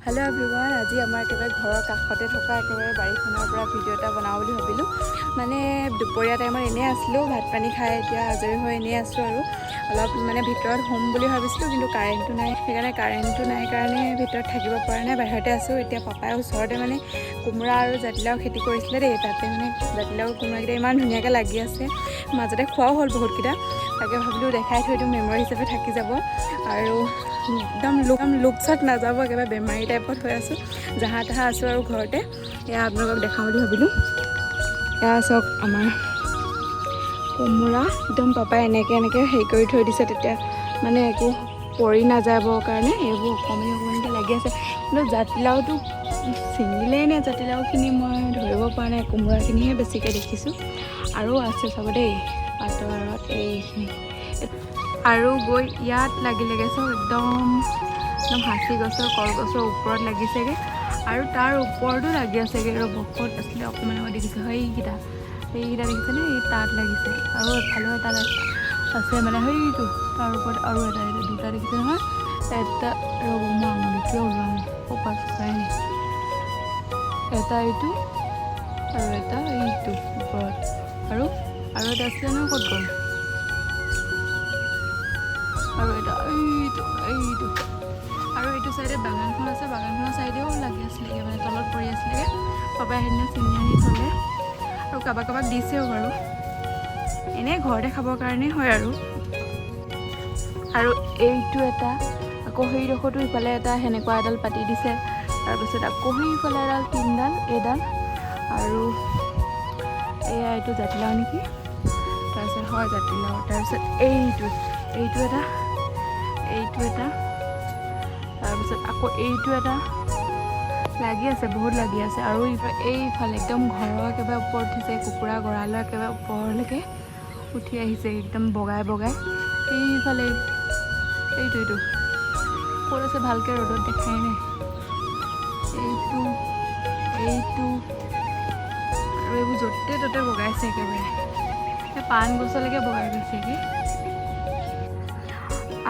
hello everyone आज आम घर काषते थका भिडिओ एटा बनाओ भाविलो माने दुपरिया टाइमत एने आसलो भात पानी खाई आजरी हो एने आसो अलप माने भितर होम बुली भाविसिलो किन्तु कारेन्टो नाइ हेकाৰণে कारेन्टो नाइ कारणे भितर থাকিব পৰা নাই बाहिरते आसो एतिया पापाय ओसरते माने कुमड़ा और जातिलाओ खेती करिसिले दे ताते माने जातिलाओ कुमड़ाकिटा इमान धुनियाके लागि आछे মাজতে খোৱাও হল বহুত কিটা ताके भाविलो देखाই थৈ दिउ मेमोरी हिसापे থাকি যাব আৰু एकदम लुक चक ना যাব एकेबारे बेमारी टाइपत हो आसो जहाँ तहाँ आसो और घरते या आपलोगक देखाम बुली भाविलो या चक आमार कुमड़ा एकदम पापाय एनेके एनेके हेरि करि थৈ दिसे तेतिया माने एको परि ना जाबो कारणे एबो अकमानिके लागि आछे किन्तु जातिलाओটো सिंगिले ने जातिलाओखिनि मैं धरिब পৰা নাই कुमड़ाखिनिहे बेसिके देखिছো আৰু আছে চাব দেই পাতৰত এইখিনি আৰু গৈ ইয়াত লাগিলেগে সব একদম হাসি গছৰ কলগছৰ ওপৰত লাগিছেগে আৰু তাৰ ওপৰতো লাগি আছেগে ৰবকত আসলে অকমান দেখিছে সেইকিটা দেখিছেনে এই তাত লাগিছে আৰু এফালে এটা আছে মানে সেইটো তাৰ ওপৰত আৰু এটা দুটা দেখিছে নহয় এটা ৰব মামুলি কিয় ওলাম ফোকাস চাই নে এটা এইটো আৰু এটা এইটো ওপৰত আৰু এটা আছে ন ক'ত গ'ল और ये साइडे बागान আছে बागान साइडेও লাগি আসলে মানে তলত পৰি আসলে পাপাই হেদিনা চিঙি আনি থলে আৰু কাবাক কাবাক দিছেও বাৰু এনে ঘৰতে খাবৰ কাৰণে হয় আৰু এইটো এটা আকৌ হেই ৰখটো ইফালে এটা হেনেকুৱা এডাল পাতি দিছে তাৰ পিছত আকৌ ইফালে এডাল তিনডাল এডাল আৰু এয়া এইটো জাতিলাও নেকি তাৰপিছত হয় জাতিলাও তাৰপিছত এইটো এটা তাৰপিছত আকৌ এইটো এটা লাগি আছে বহুত লাগি আছে আৰু এইফালে একদম ঘৰৰ একেবাৰে ওপৰত উঠিছে কুকুৰা গঁৰালৰ একেবাৰে ওপৰলৈকে উঠি আহিছে একদম বগাই বগাই এইফালে এইটো ক'ত আছে ভালকৈ ৰ'দত দেখাই নাই এইটো আৰু এইবোৰ য'তে ত'তে বগাইছে একেবাৰে পাণ গছলৈকে বগাই গৈছেগৈ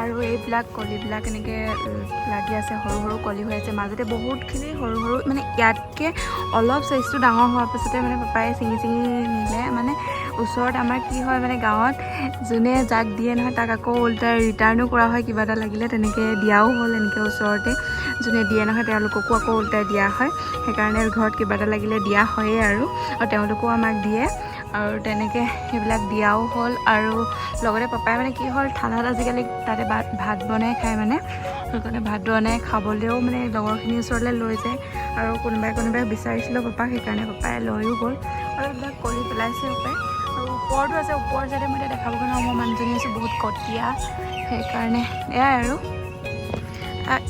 আৰু এইবিলাক কলিবিলাক এনেকৈ লাগি আছে সৰু সৰু কলি হৈ আছে মাজতে বহুতখিনি সৰু সৰু মানে ইয়াতকৈ অলপ চাইজটো ডাঙৰ হোৱাৰ পাছতে মানে পাপাই ছিঙি নিলে মানে ওচৰত আমাৰ কি হয় মানে গাঁৱত যোনে যাক দিয়ে নহয় তাক আকৌ উল্টাই ৰিটাৰ্ণো কৰা হয় কিবা এটা লাগিলে তেনেকৈ দিয়াও হ'ল এনেকৈ ওচৰতে যোনে দিয়ে নহয় তেওঁলোককো আকৌ উল্টাই দিয়া হয় সেইকাৰণে ঘৰত কিবা এটা লাগিলে দিয়া হয়েই আৰু তেওঁলোকেও আমাক দিয়ে আৰু তেনেকৈ সেইবিলাক দিয়াও হ'ল আৰু লগতে পাপাই মানে কি হ'ল ঠাণ্ডাত আজিকালি তাতে ভাত বনাই খায় মানে সেইকাৰণে ভাত বনাই খাবলৈও মানে লগৰখিনিৰ ওচৰলৈ লৈ যায় আৰু কোনোবাই বিচাৰিছিলোঁ পাপাক সেইকাৰণে পাপাই লৈও গ'ল আৰু এইবিলাক কলি পেলাইছে পাপাই আৰু ওপৰতো আছে ওপৰ যাতে মই এতিয়া দেখাব কাৰণে মোৰ মানুহজনী আছে বহুত কটীয়া সেইকাৰণে এয়াই আৰু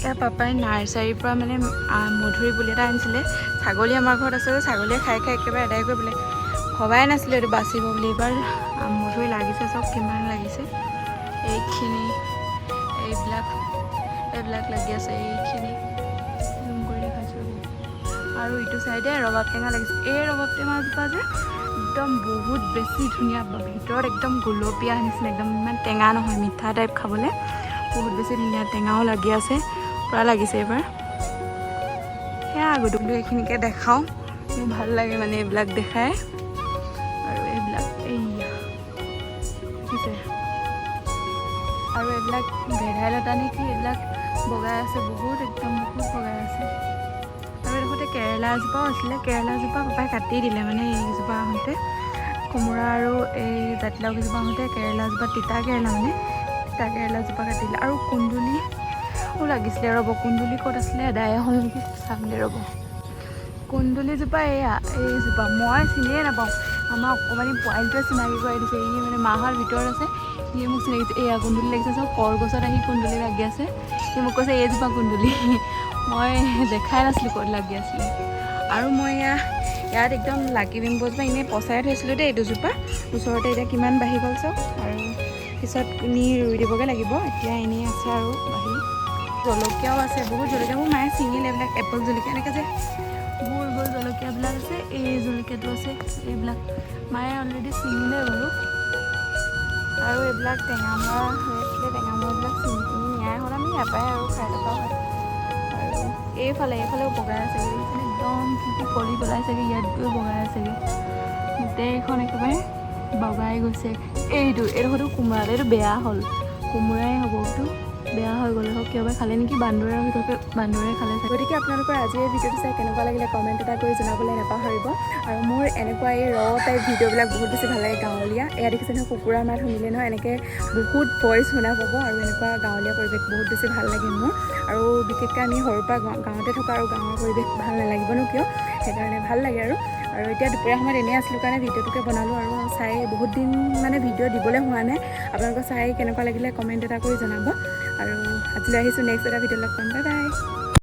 এয়া পাপাই নাৰ্চাৰীৰ পৰা মানে মধুৰি পুলি এটা আনিছিলে ছাগলী আমাৰ ঘৰত আছে ছাগলীয়ে খাই একেবাৰে আদায় কৰি পেলাই ভবাই নাছিলোঁ এইটো বাচিব বুলি এইবাৰ মধুৰি লাগিছে চব কিমান লাগিছে এইখিনি এইবিলাক লাগি আছে এইখিনি জুম কৰি দেখাইছোঁ আৰু ইটো চাইডে ৰবাব টেঙা লাগিছে এই ৰবাব টেঙাজোপা যে একদম বহুত বেছি ধুনীয়া ভিতৰত একদম গোলপীয়া নিচিনা একদম ইমান টেঙা নহয় মিঠা টাইপ খাবলৈ বহুত বেছি ধুনীয়া টেঙাও লাগি আছে পূৰা লাগিছে এইবাৰ সেয়া গধূলি এইখিনিকে দেখাওঁ মোৰ ভাল লাগে মানে এইবিলাক দেখাই আৰু এইবিলাক দেখিছে আৰু এইবিলাক ভেদাইলতা নেকি এইবিলাক বগাই আছে বহুত একদম বহুত বগাই আছে আৰু এইডোখৰতে কেৰেলা এজোপাও আছিলে কেৰেলাজোপা পাপাই কাটি দিলে মানে এইজোপা আহোঁতে কোমোৰা আৰু এই জাতিলাও কেইজোপা আহোঁতে কেৰেলাজোপা তিতা কেৰেলা মানে তিতা কেৰেলাজোপা কাটি দিলে আৰু কুন্দুলিও লাগিছিলে ৰ'ব কুন্দুলি ক'ত আছিলে এদায়ে হ'ল নেকি চামগৈ ৰ'ব কুন্দুলিজোপা এইজোপা মই চিনিয়ে নাপাওঁ আমাৰ অকণমানি পোৱালিটোৱে চিনাকি কৰাই দিছে ই মানে মাহঁত ভিতৰত আছে সি মোক চিনাকি দিছে এয়া কুন্দুলি লাগিছে চব কলগছত আহি কুন্দুলি লাগি আছে সি মোক কৈছে এইজোপা কুন্দুলি মই দেখাই নাছিলোঁ ক'ত লাগি আছিলে আৰু মই ইয়াত একদম লাগি বিম্বজোপা এনেই পচাই থৈছিলোঁ দেই দুজোপা ওচৰতে এতিয়া কিমান বাঢ়ি গ'ল চব আৰু পিছত নি ৰুই দিবগৈ লাগিব এতিয়া এনেই আছে আৰু বাঢ়ি জলকীয়াও আছে বহুত জলকীয়াবোৰ মায়ে ছিঙিলে এইবিলাক এপল জলকীয়া এনেকৈ যে গোল গোল জলকীয়াবিলাক আছে এই জলকীয়াটো আছে এইবিলাক মায়ে অলৰেডি ছিঙিলে বাৰু আৰু এইবিলাক টেঙামৰা হৈ আছিলে টেঙামৰাবিলাক ছিঙি নিয়াই হ'ল আমি ইয়াৰ পৰাই আৰু খাই থকা হয় আৰু এইফালেও বগাই আছেগৈ দেখিছেনে একদম কি কলি পেলাইছেগৈ ইয়াত গৈ বগাই আছেগৈ গোটেইখন একেবাৰে বগাই গৈছে এইডোখৰতো কোমোৰা এইটো বেয়া হ'ল কোমোৰাই হ'ব এইটো বেয়া হৈ গ'ল হওক কিয়বা খালে নেকি বান্দৰে খালে গতিকে আপোনালোকৰ আজি এই ভিডিঅ'টো চাই কেনেকুৱা লাগিলে কমেণ্ট এটা কৰি জনাবলৈ নাপাহৰিব আৰু মোৰ এনেকুৱা এই টাইপ ভিডিঅ'বিলাক বহুত বেছি ভাল লাগে গাঁৱলীয়া এয়া দেখিছে নহয় কুকুৰাৰ মাত শুনিলে নহয় এনেকৈ বহুত ভইচ শুনা পাব আৰু এনেকুৱা গাঁৱলীয়া পৰিৱেশ বহুত বেছি ভাল লাগে মোৰ আৰু বিশেষকৈ আমি সৰুৰ পৰা গাঁৱতে থকা আৰু গাঁৱৰ পৰিৱেশ ভাল নালাগিবনো কিয় সেইকাৰণে ভাল লাগে আৰু এতিয়া দুপৰীয়া সময়ত এনেই আছিলোঁ কাৰণে ভিডিঅ'টোকে বনালোঁ আৰু চাই বহুত দিন মানে ভিডিঅ' দিবলৈ হোৱা নাই আপোনালোকৰ চাই কেনেকুৱা লাগিলে কমেণ্ট এটা কৰি জনাব আৰু আজিলৈ আহিছোঁ নেক্সট এটা ভিডিঅ' লগ পাম বাই বাই